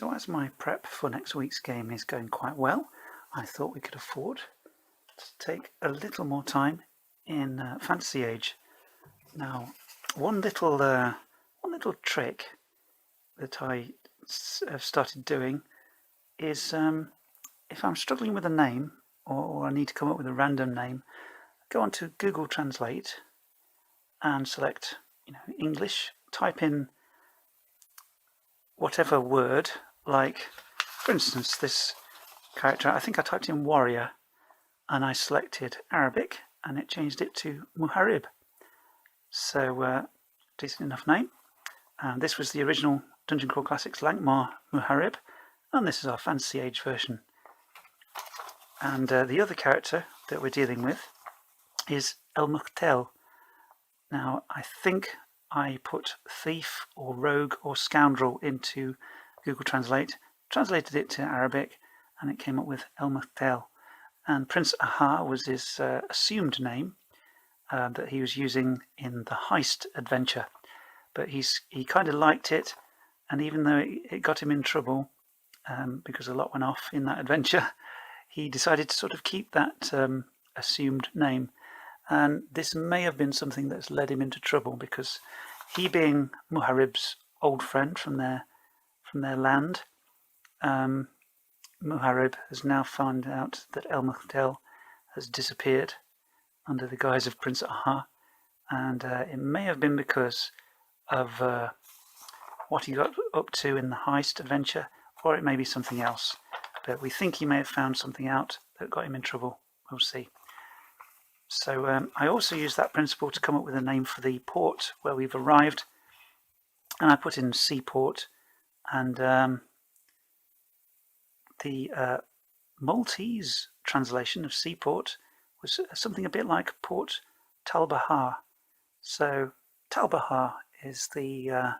So as my prep for next week's game is going quite well, I thought we could afford to take a little more time in Fantasy Age. Now, one little trick that I have started doing is if I'm struggling with a name or I need to come up with a random name, go onto Google Translate and select English, type in whatever word, like for instance this character, I think I typed in warrior and I selected Arabic and it changed it to Muharib. So decent enough name. This was the original Dungeon Crawl Classics Lankmar Muharib, and this is our Fantasy Age version. And the other character that we're dealing with is El Muqtel. Now I think I put thief or rogue or scoundrel into Google Translate, translated it to Arabic, and it came up with El Muqtel. And Prince Aha was his assumed name that he was using in the heist adventure. But he kind of liked it, and even though it got him in trouble, because a lot went off in that adventure, he decided to sort of keep that assumed name. And this may have been something that's led him into trouble, because he, being Muharib's old friend from their land, Muharib has now found out that El Muqtel has disappeared under the guise of Prince Aha, and it may have been because of what he got up to in the heist adventure, or it may be something else. But we think he may have found something out that got him in trouble. We'll see. So I also used that principle to come up with a name for the port where we've arrived, and I put in Seaport, and the Maltese translation of Seaport was something a bit like Port Talbahar. So Talbahar is the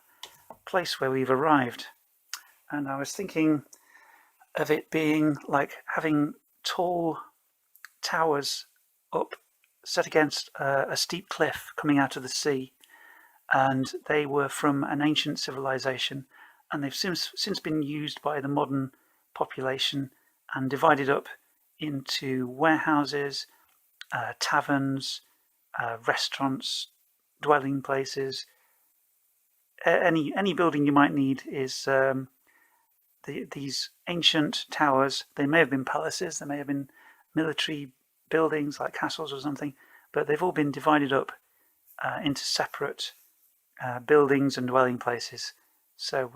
place where we've arrived, and I was thinking of it being like having tall towers up set against a steep cliff coming out of the sea, and they were from an ancient civilization, and they've since been used by the modern population and divided up into warehouses, taverns, restaurants, dwelling places. Any building you might need is these ancient towers. They may have been palaces, they may have been military buildings like castles or something, but they've all been divided up into separate buildings and dwelling places. So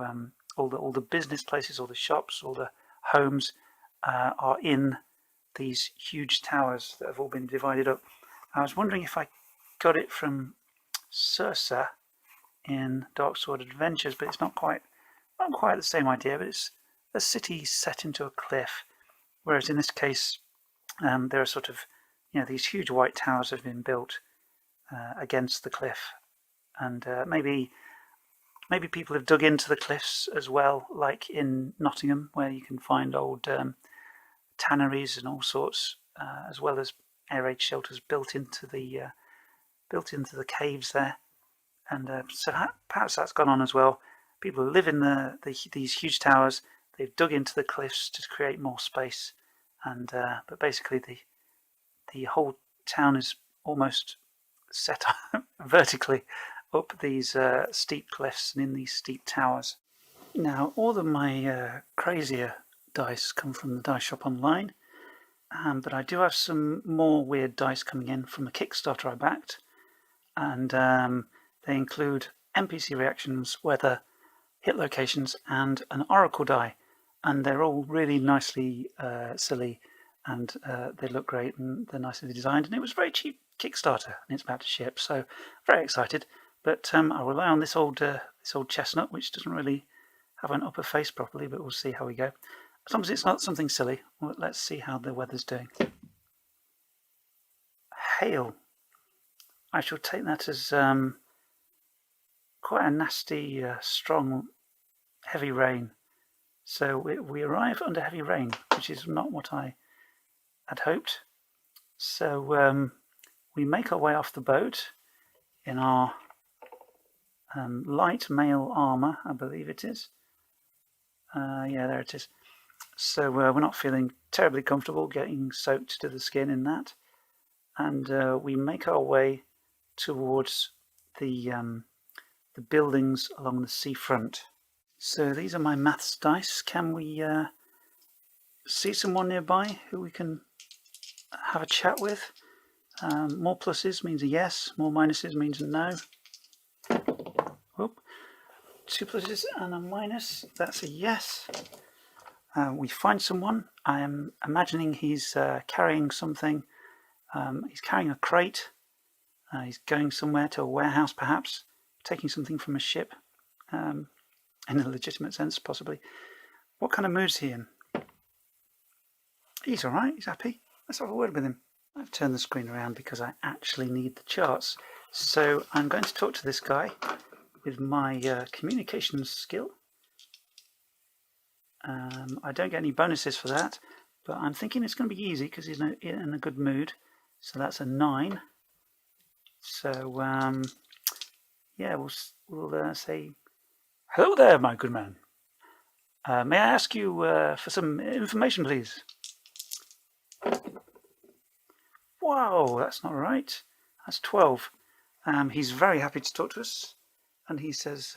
all the business places, all the shops, all the homes are in these huge towers that have all been divided up. I was wondering if I got it from Circe in Dark Sword Adventures, but it's not quite the same idea. But it's a city set into a cliff, whereas in this case there are sort of these huge white towers have been built against the cliff, and maybe people have dug into the cliffs as well, like in Nottingham, where you can find old tanneries and all sorts, as well as air raid shelters built into the caves there. And so perhaps that's gone on as well. People live in these huge towers. They've dug into the cliffs to create more space, and but basically the whole town is almost set vertically up these steep cliffs and in these steep towers. Now, all of my crazier dice come from the dice shop online, but I do have some more weird dice coming in from a Kickstarter I backed, and they include NPC reactions, weather, hit locations, and an oracle die, and they're all really nicely silly, and they look great, and they're nicely designed, and it was a very cheap Kickstarter, and it's about to ship, so very excited. But I'll rely on this old chestnut, which doesn't really have an upper face properly, but we'll see how we go. As long as it's not something silly, well, let's see how the weather's doing. Hail. I shall take that as quite a nasty, strong, heavy rain. So we arrive under heavy rain, which is not what I had hoped. So we make our way off the boat in our light mail armour, I believe it is. Yeah, there it is. So we're not feeling terribly comfortable getting soaked to the skin in that. And we make our way towards the buildings along the seafront. So these are my maths dice. Can we see someone nearby who we can have a chat with? More pluses means a yes, more minuses means a no. Oop. 2 pluses and a minus, that's a yes. We find someone. I am imagining he's carrying something. He's carrying a crate. He's going somewhere to a warehouse, perhaps, taking something from a ship, in a legitimate sense, possibly. What kind of mood's he in? He's all right. He's happy. Let's have a word with him. I've turned the screen around because I actually need the charts. So I'm going to talk to this guy with my communications skill. I don't get any bonuses for that, but I'm thinking it's going to be easy because he's in a good mood. So that's a 9. So yeah, we'll say, hello there, my good man. May I ask you for some information, please? Wow, that's not right. That's 12. He's very happy to talk to us, and he says,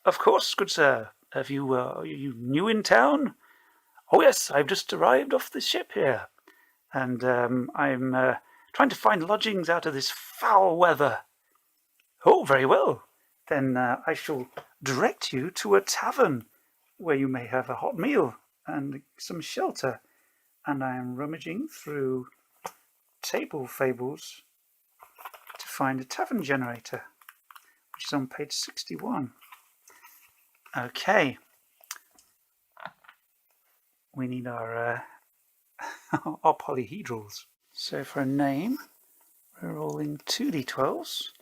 "Of course, good sir. Are you new in town?" "Oh yes, I've just arrived off the ship here, and I'm trying to find lodgings out of this foul weather." "Oh, very well. Then I shall direct you to a tavern where you may have a hot meal and some shelter." And I am rummaging through Table Fables to find a tavern generator, which is on page 61. Okay. We need our our polyhedrals. So for a name, we're rolling 2d12s.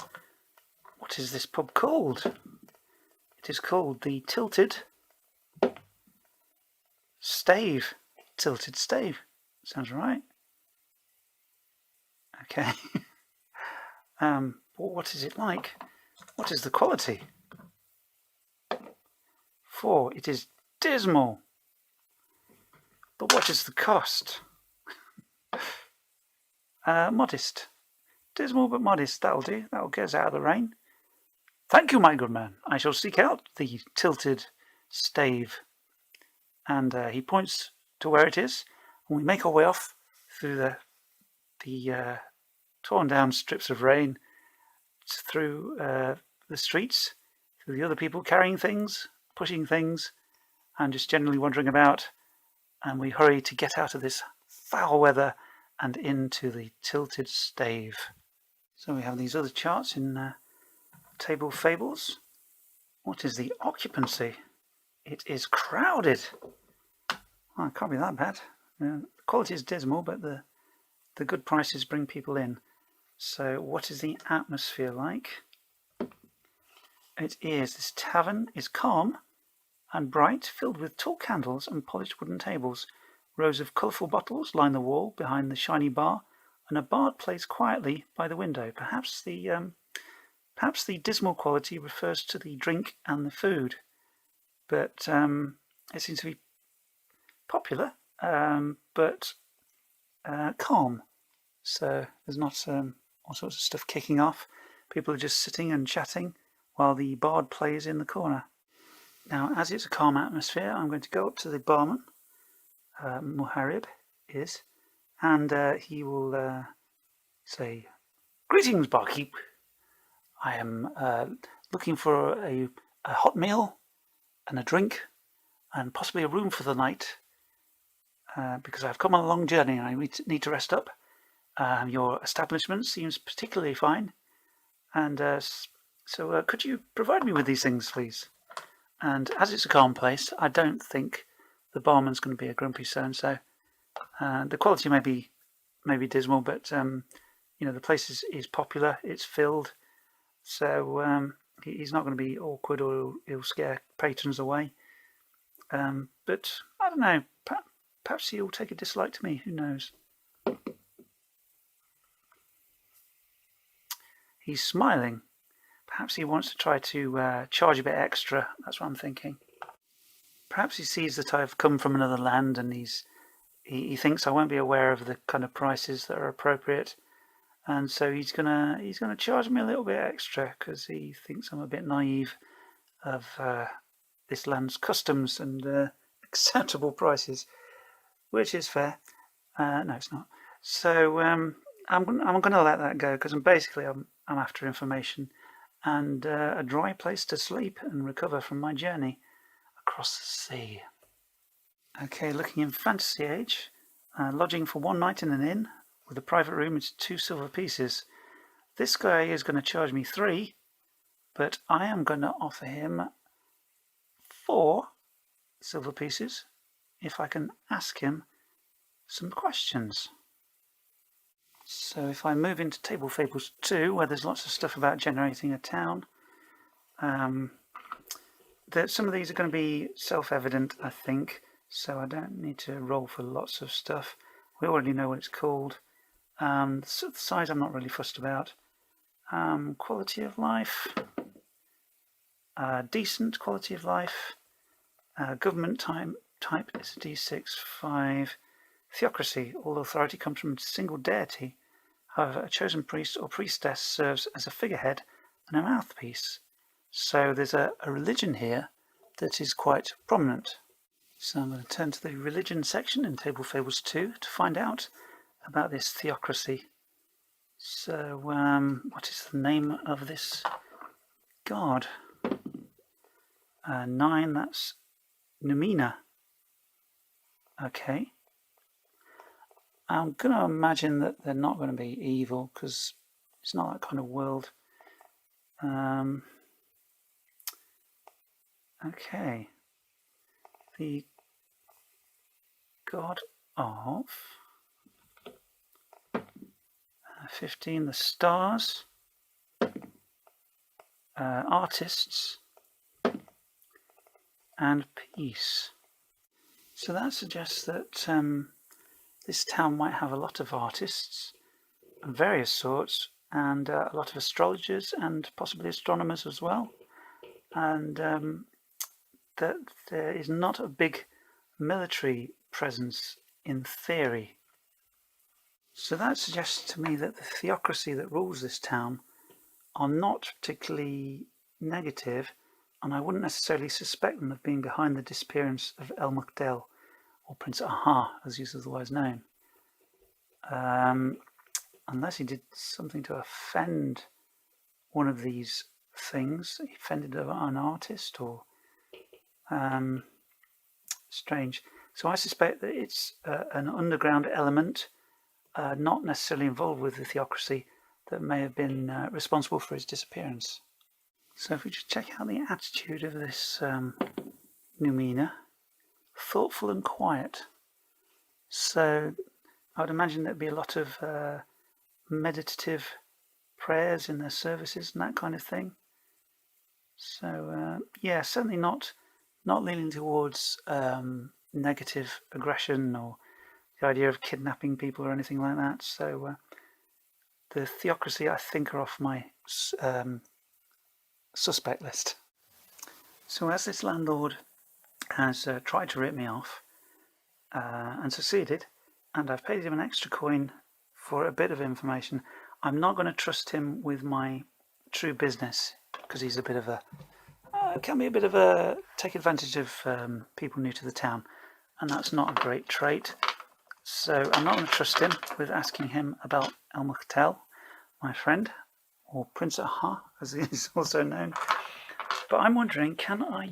What is this pub called? It is called the Tilted Stave. Tilted Stave. Sounds right. Okay. What is it like? What is the quality? 4. It is dismal. But what is the cost? Modest. Dismal but modest. That'll do. That'll get us out of the rain. Thank you, my good man. I shall seek out the Tilted Stave. And he points to where it is, and we make our way off through the torn down strips of rain, through the streets, through the other people carrying things, pushing things, and just generally wandering about. And we hurry to get out of this foul weather and into the Tilted Stave. So we have these other charts in Table Fables. What is the occupancy? It is crowded. Well, it can't be that bad. The quality is dismal, but the good prices bring people in. So what is the atmosphere like? This tavern is calm and bright, filled with tall candles and polished wooden tables. Rows of colourful bottles line the wall behind the shiny bar, and a bard plays quietly by the window. Perhaps the dismal quality refers to the drink and the food, but it seems to be popular, but calm. So there's not all sorts of stuff kicking off. People are just sitting and chatting while the bard plays in the corner. Now, as it's a calm atmosphere, I'm going to go up to the barman, Muharib is, and he will say, "Greetings, barkeep. I am looking for a hot meal and a drink and possibly a room for the night because I've come on a long journey and I need to rest up. Your establishment seems particularly fine, and so could you provide me with these things, please?" And as it's a calm place, I don't think the barman's going to be a grumpy so-and-so. The quality may be dismal, but the place is popular. It's filled, so he's not going to be awkward or he'll scare patrons away. But I don't know. Perhaps he'll take a dislike to me. Who knows? He's smiling. Perhaps he wants to try to charge a bit extra. That's what I'm thinking. Perhaps he sees that I've come from another land, and he thinks I won't be aware of the kind of prices that are appropriate, and so he's gonna charge me a little bit extra because he thinks I'm a bit naive of this land's customs and acceptable prices, which is fair. No, it's not. So I'm going to let that go because I'm after information and a dry place to sleep and recover from my journey across the sea. Okay, looking in Fantasy Age, lodging for 1 night in an inn with a private room is 2 silver pieces. This guy is going to charge me 3, but I am going to offer him 4 silver pieces if I can ask him some questions. So if I move into Table Fables 2, where there's lots of stuff about generating a town, that some of these are going to be self-evident, I think, so I don't need to roll for lots of stuff. We already know what it's called. The size I'm not really fussed about. Quality of life, decent quality of life. Government type is a D6, 5. Theocracy, all authority comes from a single deity. However, a chosen priest or priestess serves as a figurehead and a mouthpiece. So there's a religion here that is quite prominent. So I'm going to turn to the religion section in Table Fables 2 to find out about this theocracy. So what is the name of this god? 9, that's Numina. Okay. I'm going to imagine that they're not going to be evil because it's not that kind of world. Okay. The god of 15, the stars, artists, and peace. So that suggests that this town might have a lot of artists of various sorts, and a lot of astrologers and possibly astronomers as well, and that there is not a big military presence in theory. So that suggests to me that the theocracy that rules this town are not particularly negative, and I wouldn't necessarily suspect them of being behind the disappearance of El Muqdel, or Prince Aha, as he's otherwise known. Unless he did something to offend one of these things. He offended an artist, or strange. So I suspect that it's an underground element, not necessarily involved with the theocracy, that may have been responsible for his disappearance. So if we just check out the attitude of this Numina, thoughtful and quiet. So I would imagine there'd be a lot of meditative prayers in their services and that kind of thing. So yeah, certainly not leaning towards negative aggression or the idea of kidnapping people or anything like that. So the theocracy, I think, are off my suspect list. So as this landlord has tried to rip me off and succeeded, and I've paid him an extra coin for a bit of information, I'm not going to trust him with my true business, because he's a bit of a can be a bit of a take advantage of people new to the town, and that's not a great trait. So I'm not going to trust him with asking him about El Muqdel, my friend, or Prince Aha, as he is also known. But I'm wondering, can I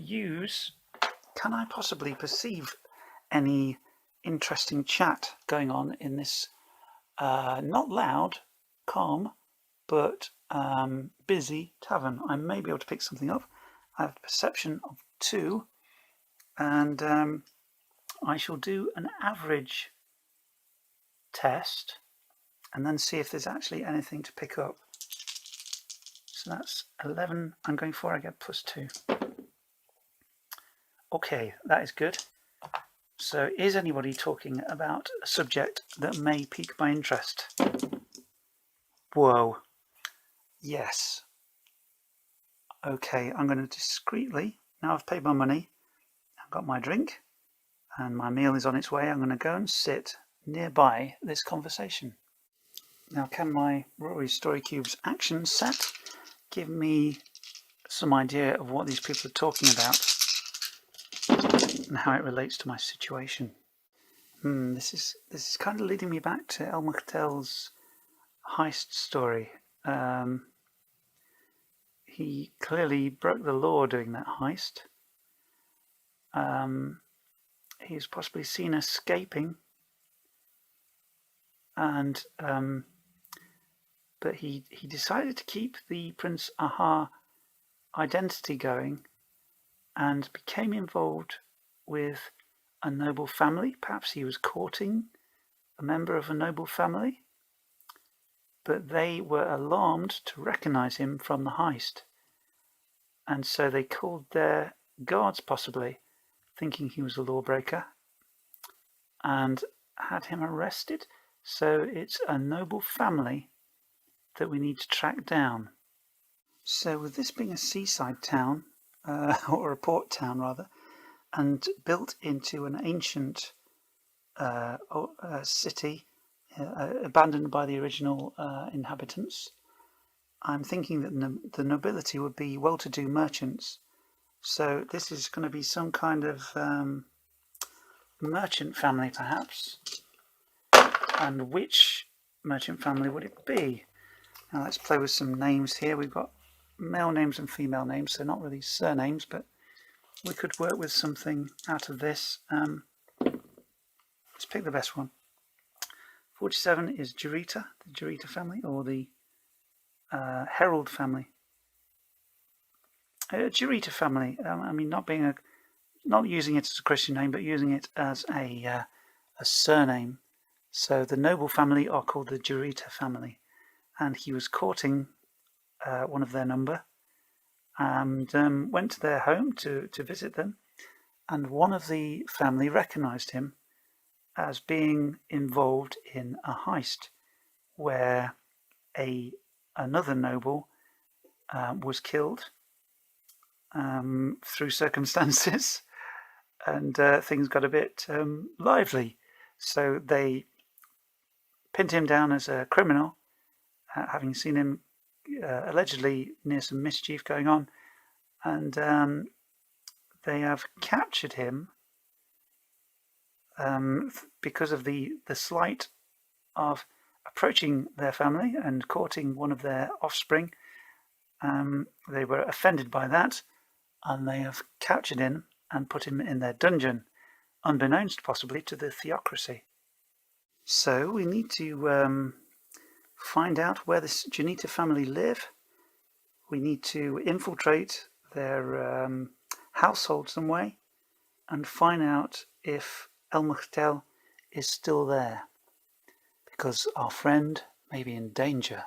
possibly perceive any interesting chat going on in this not loud, calm, but busy tavern? I may be able to pick something up. I have a perception of 2, and I shall do an average test and then see if there's actually anything to pick up. So that's 11. I'm going for, I get +2. Okay, that is good. So is anybody talking about a subject that may pique my interest? Whoa. Yes. Okay, I'm going to discreetly, now I've paid my money, I've got my drink and my meal is on its way. I'm going to go and sit nearby this conversation. Now, can my Rory's Story Cube's action set give me some idea of what these people are talking about and how it relates to my situation? This is kind of leading me back to El Mukhtel's heist story. He clearly broke the law doing that heist. He's possibly seen escaping, and but he decided to keep the Prince Aha identity going and became involved with a noble family. Perhaps he was courting a member of a noble family, but they were alarmed to recognize him from the heist, and so they called their guards, possibly thinking he was a lawbreaker, and had him arrested. So it's a noble family that we need to track down. So with this being a seaside town, or a port town rather, and built into an ancient city, abandoned by the original inhabitants, I'm thinking that the nobility would be well-to-do merchants. So this is going to be some kind of merchant family, perhaps. And which merchant family would it be? Now let's play with some names here. We've got male names and female names, so not really surnames, but we could work with something out of this. Let's pick the best one. 47 is Jurita, the Jurita family, or the Herald family. Jurita family. I mean, not using it as a Christian name, but using it as a surname. So the noble family are called the Jurita family, and he was courting one of their number, and went to their home to visit them, and one of the family recognized him as being involved in a heist where another noble was killed through circumstances, and things got a bit lively. So they pinned him down as a criminal, having seen him allegedly near some mischief going on, and they have captured him because of the slight of approaching their family and courting one of their offspring. They were offended by that, and they have captured him and put him in their dungeon, unbeknownst possibly to the theocracy. So we need to find out where this Junita family live. We need to infiltrate their household some way and find out if El Mukhtel is still there, because our friend may be in danger.